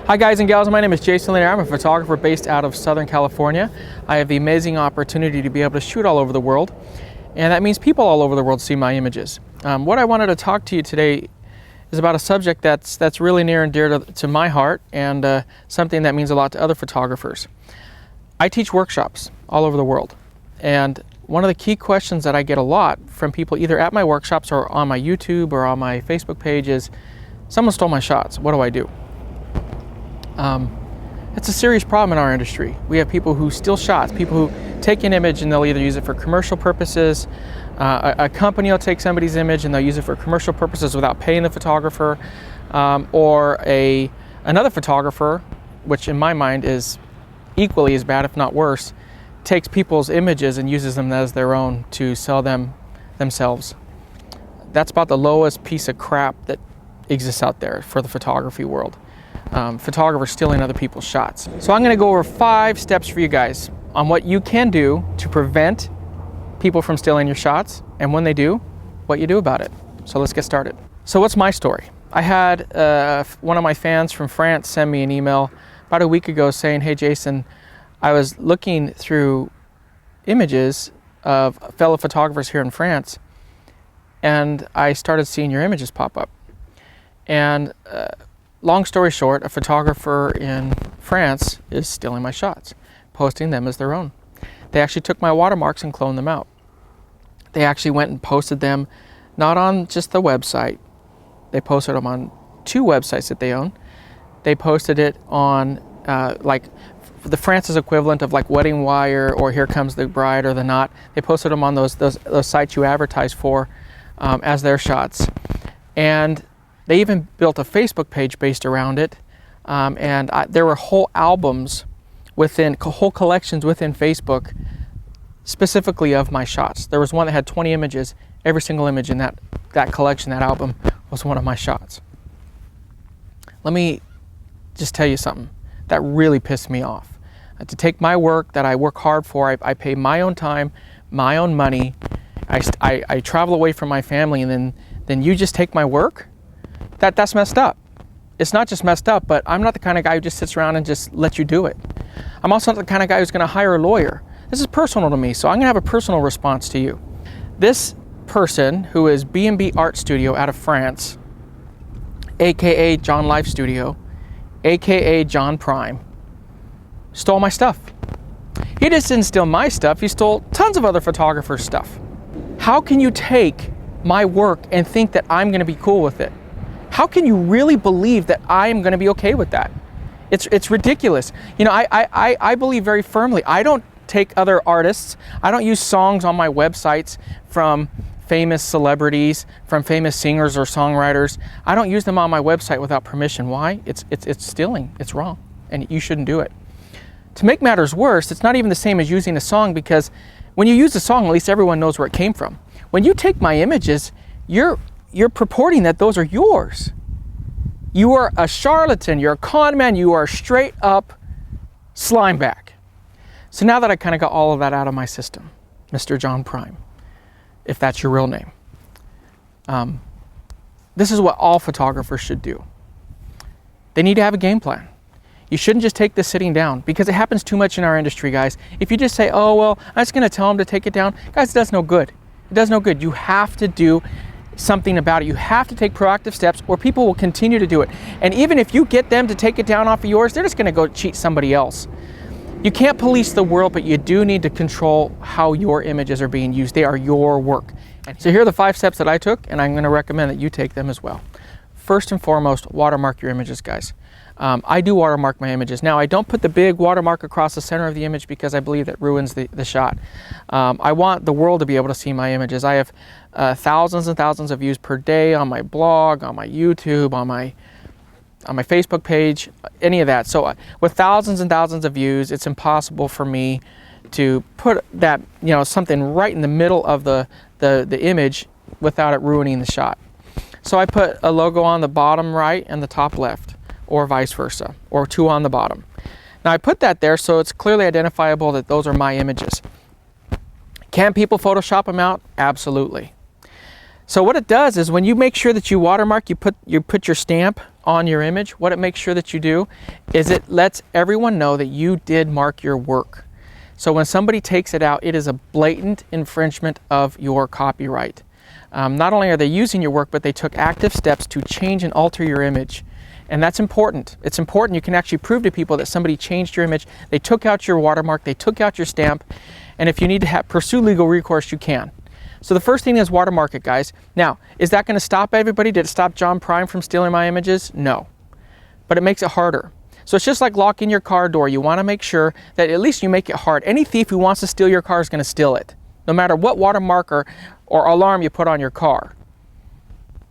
Hi guys and gals, my name is Jason Lanier. I'm a photographer based out of Southern California. I have the amazing opportunity to be able to shoot all over the world, and that means people all over the world see my images. What I wanted to talk to you today is about a subject that's really near and dear to my heart, and something that means a lot to other photographers. I teach workshops all over the world, and one of the key questions that I get a lot from people either at my workshops or on my YouTube or on my Facebook page is, someone stole my shots, what do I do? It's a serious problem in our industry. We have people who steal shots, people who take an image and they'll either use it for commercial purposes, a company will take somebody's image and they'll use it for commercial purposes without paying the photographer, or another photographer, which in my mind is equally as bad, if not worse, takes people's images and uses them as their own to sell them themselves. That's about the lowest piece of crap that exists out there for the photography world. Photographers stealing other people's shots. So I'm going to go over 5 steps for you guys on what you can do to prevent people from stealing your shots, and when they do, what you do about it. So let's get started. So what's my story? I had one of my fans from France send me an email about a week ago saying, hey Jason, I was looking through images of fellow photographers here in France, and I started seeing your images pop up. And long story short, a photographer in France is stealing my shots, posting them as their own. They actually took my watermarks and cloned them out. They actually went and posted them not on just the website. They posted them on 2 websites that they own. They posted it on like the France's equivalent of like Wedding Wire or Here Comes the Bride or The Knot. They posted them on those sites you advertise for as their shots. And they even built a Facebook page based around it, and there were whole albums whole collections within Facebook specifically of my shots. There was one that had 20 images. Every single image in that collection, that album, was one of my shots. Let me just tell you something that really pissed me off. To take my work that I work hard for, I pay my own time, my own money, I travel away from my family, and then you just take my work? That's messed up. It's not just messed up, but I'm not the kind of guy who just sits around and just lets you do it. I'm also not the kind of guy who's going to hire a lawyer. This is personal to me, so I'm going to have a personal response to you. This person, who is B&B Art Studio out of France, aka John Life Studio, aka John Prime, stole my stuff. He just didn't steal my stuff, he stole tons of other photographers' stuff. How can you take my work and think that I'm going to be cool with it? How can you really believe that I am going to be okay with that? It's ridiculous. You know, I believe very firmly, I don't take other artists, I don't use songs on my websites from famous celebrities, from famous singers or songwriters. I don't use them on my website without permission. Why? It's stealing. It's wrong, and you shouldn't do it. To make matters worse, it's not even the same as using a song, because when you use a song, at least everyone knows where it came from. When you take my images, you're purporting that those are yours. You are a charlatan, you're a con man, you are a straight up slime bag. So now that I kind of got all of that out of my system, Mr. John Prime, if that's your real name, this is what all photographers should do. They need to have a game plan. You shouldn't just take this sitting down, because it happens too much in our industry, guys. If you just say, oh, well, I'm just going to tell them to take it down, guys, it does no good. It does no good. You have to do something about it. You have to take proactive steps, or people will continue to do it. And even if you get them to take it down off of yours, they're just going to go cheat somebody else. You can't police the world, but you do need to control how your images are being used. They are your work. So here are the 5 steps that I took, and I'm going to recommend that you take them as well. First and foremost, watermark your images, guys. I do watermark my images. Now, I don't put the big watermark across the center of the image, because I believe that ruins the shot. I want the world to be able to see my images. I have thousands and thousands of views per day on my blog, on my YouTube, on my Facebook page, any of that. So with thousands and thousands of views, it's impossible for me to put that, something right in the middle of the image without it ruining the shot. So I put a logo on the bottom right and the top left, or vice versa, or 2 on the bottom. Now I put that there so it's clearly identifiable that those are my images. Can people Photoshop them out? Absolutely. So what it does is when you make sure that you watermark, you put your stamp on your image, what it makes sure that you do is it lets everyone know that you did mark your work. So when somebody takes it out, it is a blatant infringement of your copyright. Not only are they using your work, but they took active steps to change and alter your image. And that's important. It's important. You can actually prove to people that somebody changed your image. They took out your watermark, they took out your stamp, and if you need to pursue legal recourse, you can. So the first thing is watermark it, guys. Now, is that going to stop everybody? Did it stop John Prime from stealing my images? No. But it makes it harder. So it's just like locking your car door. You want to make sure that at least you make it hard. Any thief who wants to steal your car is going to steal it, no matter what watermark or alarm you put on your car.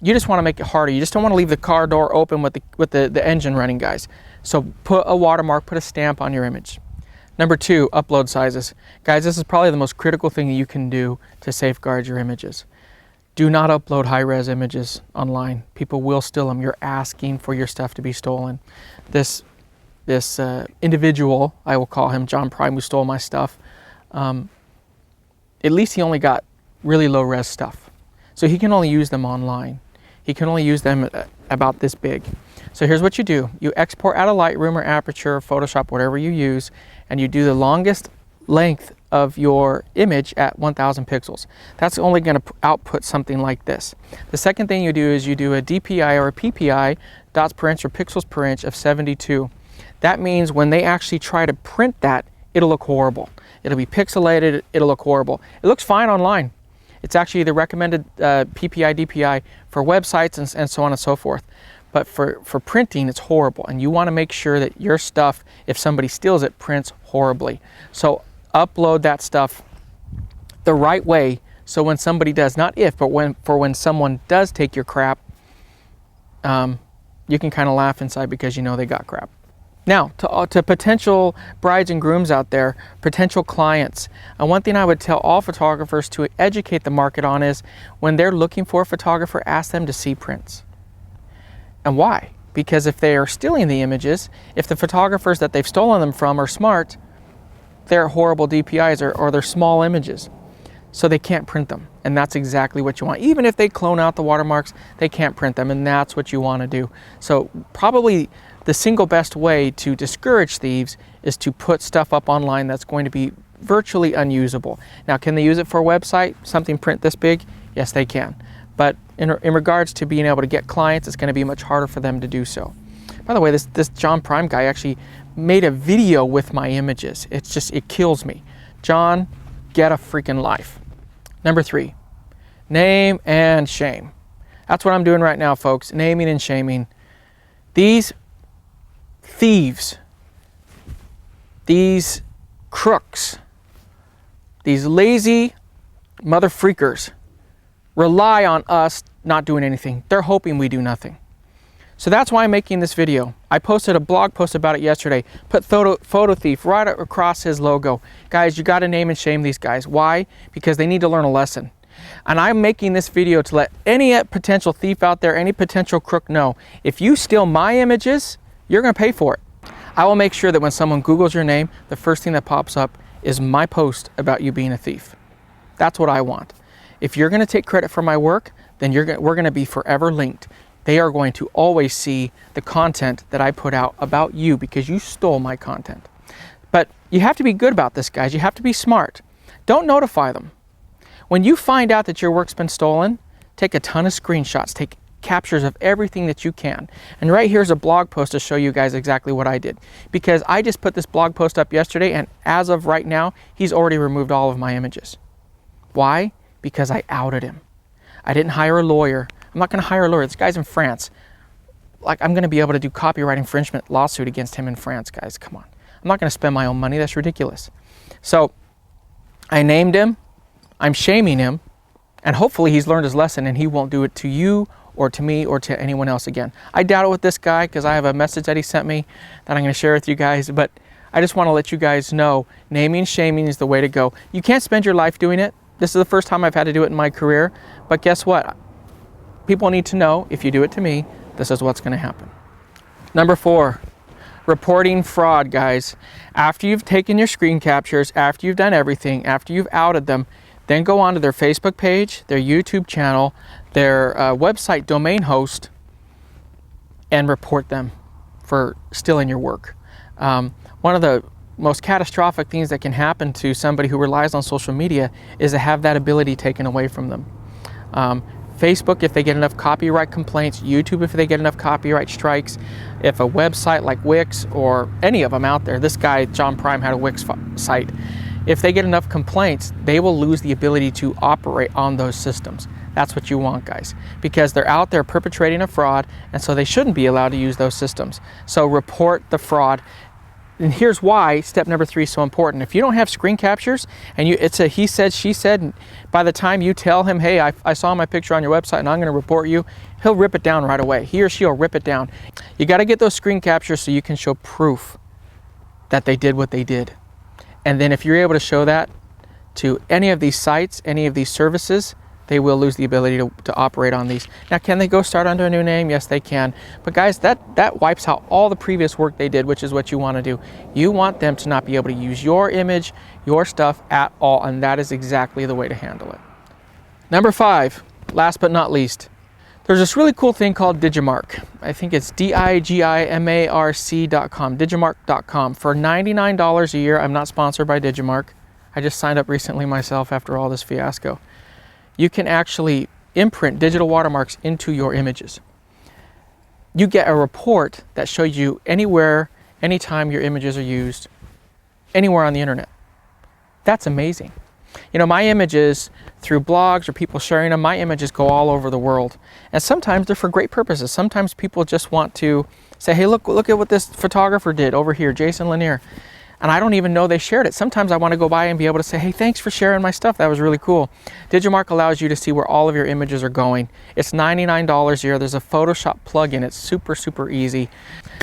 You just want to make it harder. You just don't want to leave the car door open with the engine running, guys. So put a watermark, put a stamp on your image. Number 2, upload sizes. Guys, this is probably the most critical thing that you can do to safeguard your images. Do not upload high-res images online. People will steal them. You're asking for your stuff to be stolen. This individual, I will call him John Prime, who stole my stuff, at least he only got really low-res stuff. So he can only use them online. He can only use them about this big. So here's what you do. You export out of Lightroom or Aperture or Photoshop, whatever you use, and you do the longest length of your image at 1000 pixels. That's only going to output something like this. The second thing you do is you do a DPI or a PPI, dots per inch or pixels per inch of 72. That means when they actually try to print that, it'll look horrible. It'll be pixelated, it'll look horrible. It looks fine online. It's actually the recommended PPI, DPI for websites and so on and so forth. But for printing, it's horrible. And you want to make sure that your stuff, if somebody steals it, prints horribly. So upload that stuff the right way, so when somebody does, not if, but when someone does take your crap, you can kind of laugh inside because you know they got crap. Now, to potential brides and grooms out there, potential clients, one thing I would tell all photographers to educate the market on is when they're looking for a photographer, ask them to see prints. And why? Because if they are stealing the images, if the photographers that they've stolen them from are smart, they're horrible DPIs or they're small images. So they can't print them. And that's exactly what you want. Even if they clone out the watermarks, they can't print them, and that's what you want to do. So probably the single best way to discourage thieves is to put stuff up online that's going to be virtually unusable. Now, can they use it for a website, something print this big? Yes, they can. But in regards to being able to get clients, it's going to be much harder for them to do so. By the way, this John Prime guy actually made a video with my images. It kills me. John, get a freaking life. Number 3, name and shame. That's what I'm doing right now, folks. Naming and shaming. These thieves, these crooks, these lazy mother freakers rely on us not doing anything. They're hoping we do nothing. So that's why I'm making this video. I posted a blog post about it yesterday. Put photo thief right across his logo. Guys, you got to name and shame these guys. Why? Because they need to learn a lesson. And I'm making this video to let any potential thief out there, any potential crook know, if you steal my images, you're going to pay for it. I will make sure that when someone Googles your name, the first thing that pops up is my post about you being a thief. That's what I want. If you're going to take credit for my work, then we're going to be forever linked. They are going to always see the content that I put out about you because you stole my content. But you have to be good about this, guys. You have to be smart. Don't notify them. When you find out that your work's been stolen, take a ton of screenshots, take captures of everything that you can. And right here's a blog post to show you guys exactly what I did. Because I just put this blog post up yesterday, and as of right now, he's already removed all of my images. Why? Because I outed him. I didn't hire a lawyer. I'm not going to hire a lawyer. This guy's in France. Like, I'm going to be able to do copyright infringement lawsuit against him in France, guys. Come on. I'm not going to spend my own money. That's ridiculous. So I named him. I'm shaming him. And hopefully he's learned his lesson and he won't do it to you or to me or to anyone else again. I doubt it with this guy because I have a message that he sent me that I'm going to share with you guys. But I just want to let you guys know naming and shaming is the way to go. You can't spend your life doing it. This is the first time I've had to do it in my career. But guess what? People need to know, if you do it to me, this is what's going to happen. Number 4, reporting fraud, guys. After you've taken your screen captures, after you've done everything, after you've outed them, then go onto their Facebook page, their YouTube channel, their website domain host, and report them for stealing your work. One of the most catastrophic things that can happen to somebody who relies on social media is to have that ability taken away from them. Facebook, if they get enough copyright complaints, YouTube, if they get enough copyright strikes, if a website like Wix or any of them out there, this guy, John Prime, had a Wix site, if they get enough complaints, they will lose the ability to operate on those systems. That's what you want, guys, because they're out there perpetrating a fraud, and so they shouldn't be allowed to use those systems. So report the fraud. And here's why step number 3 is so important. If you don't have screen captures and it's a he said, she said, and by the time you tell him, hey, I saw my picture on your website and I'm going to report you, he'll rip it down right away. He or she will rip it down. You got to get those screen captures so you can show proof that they did what they did. And then if you're able to show that to any of these sites, any of these services, they will lose the ability to operate on these. Now, can they go start under a new name? Yes, they can. But guys, that wipes out all the previous work they did, which is what you want to do. You want them to not be able to use your image, your stuff at all, and that is exactly the way to handle it. Number 5, last but not least, there's this really cool thing called DidjaMark. I think it's DidjaMark.com, DidjaMark.com. For $99 a year, I'm not sponsored by DidjaMark. I just signed up recently myself after all this fiasco. You can actually imprint digital watermarks into your images. You get a report that shows you anywhere, anytime your images are used, anywhere on the internet. That's amazing. You know, my images, through blogs or people sharing them, my images go all over the world. And sometimes they're for great purposes. Sometimes people just want to say, hey, look at what this photographer did over here, Jason Lanier. And I don't even know they shared it. Sometimes I want to go by and be able to say, hey, thanks for sharing my stuff. That was really cool. DidjaMark allows you to see where all of your images are going. It's $99 a year. There's a Photoshop plugin. It's super, super easy.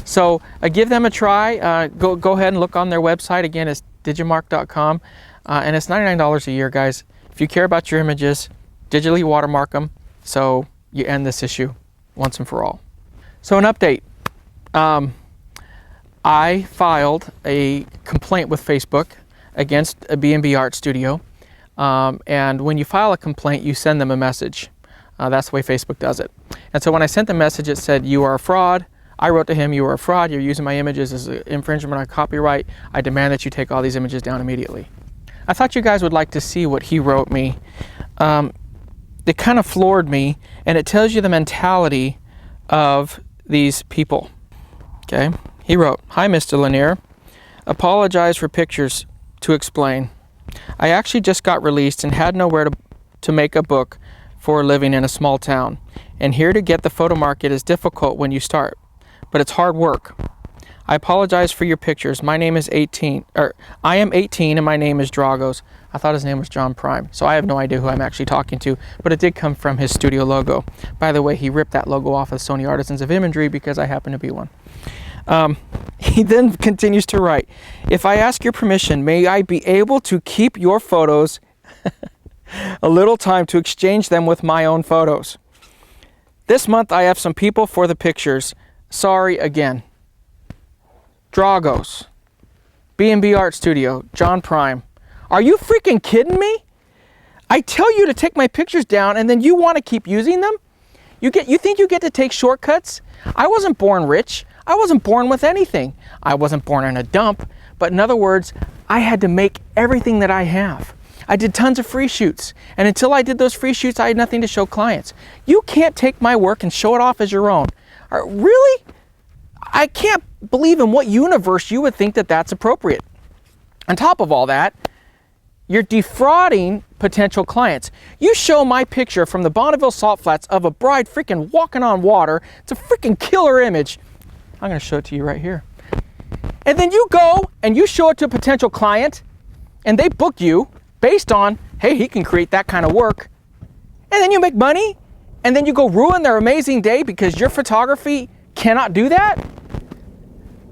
So give them a try. Go ahead and look on their website. Again, it's DidjaMark.com. And it's $99 a year, guys. If you care about your images, digitally watermark them so you end this issue once and for all. So an update. I filed a complaint with Facebook against a B&B Art Studio. And when you file a complaint, you send them a message. That's the way Facebook does it. And so when I sent the message, it said, you are a fraud. I wrote to him, you are a fraud. You're using my images as an infringement on copyright. I demand that you take all these images down immediately. I thought you guys would like to see what he wrote me. It kind of floored me, and it tells you the mentality of these people. Okay? He wrote, hi, Mr. Lanier. Apologize for pictures to explain. I actually just got released and had nowhere to make a book for living in a small town. And here to get the photo market is difficult when you start, but it's hard work. I apologize for your pictures. My name is I am 18 and my name is Dragos. I thought his name was John Prime, so I have no idea who I'm actually talking to, but it did come from his studio logo. By the way, he ripped that logo off of Sony Artisans of Imagery because I happen to be one. He then continues to write, if I ask your permission, may I be able to keep your photos a little time to exchange them with my own photos. This month I have some people for the pictures. Sorry again. Dragos, B&B Art Studio, John Prime. Are you freaking kidding me? I tell you to take my pictures down and then you want to keep using them? You think you get to take shortcuts? I wasn't born rich. I wasn't born with anything. I wasn't born in a dump. But in other words, I had to make everything that I have. I did tons of free shoots. And until I did those free shoots, I had nothing to show clients. You can't take my work and show it off as your own. Really? I can't believe in what universe you would think that that's appropriate. On top of all that, you're defrauding potential clients. You show my picture from the Bonneville Salt Flats of a bride freaking walking on water. It's a freaking killer image. I'm going to show it to you right here. And then you go and you show it to a potential client and they book you based on, hey, he can create that kind of work. And then you make money and then you go ruin their amazing day because your photography cannot do that?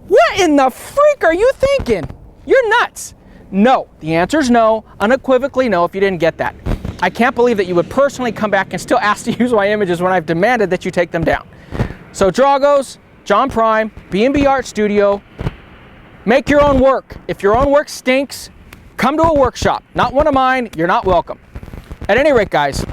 What in the freak are you thinking? You're nuts. No, the answer is no, unequivocally no if you didn't get that. I can't believe that you would personally come back and still ask to use my images when I've demanded that you take them down. So Dragos, John Prime, B&B Art Studio, make your own work. If your own work stinks, come to a workshop. Not one of mine, you're not welcome. At any rate, guys,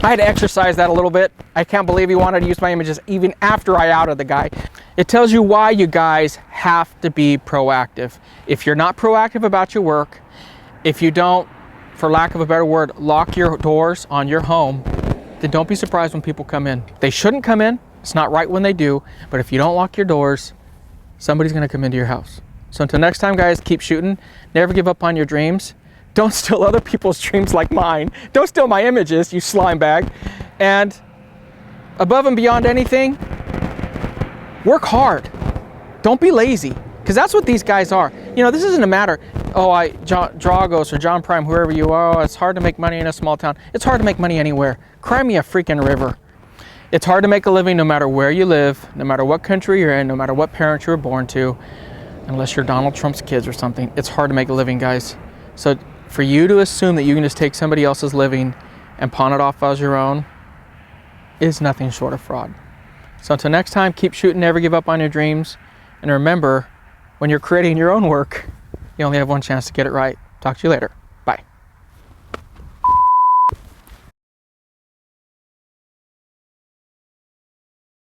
I had to exercise that a little bit. I can't believe he wanted to use my images even after I outed the guy. It tells you why you guys have to be proactive. If you're not proactive about your work, if you don't, for lack of a better word, lock your doors on your home, then don't be surprised when people come in. They shouldn't come in. It's not right when they do, but if you don't lock your doors, somebody's gonna come into your house. So until next time, guys, keep shooting. Never give up on your dreams. Don't steal other people's dreams like mine. Don't steal my images, you slime bag. And above and beyond anything, work hard. Don't be lazy, because that's what these guys are. You know, this isn't a matter, oh, Dragos or John Prime, whoever you are, oh, it's hard to make money in a small town. It's hard to make money anywhere. Cry me a freaking river. It's hard to make a living no matter where you live, no matter what country you're in, no matter what parents you were born to, unless you're Donald Trump's kids or something. It's hard to make a living, guys. So for you to assume that you can just take somebody else's living and pawn it off as your own is nothing short of fraud. So until next time, keep shooting, never give up on your dreams. And remember, when you're creating your own work, you only have one chance to get it right. Talk to you later.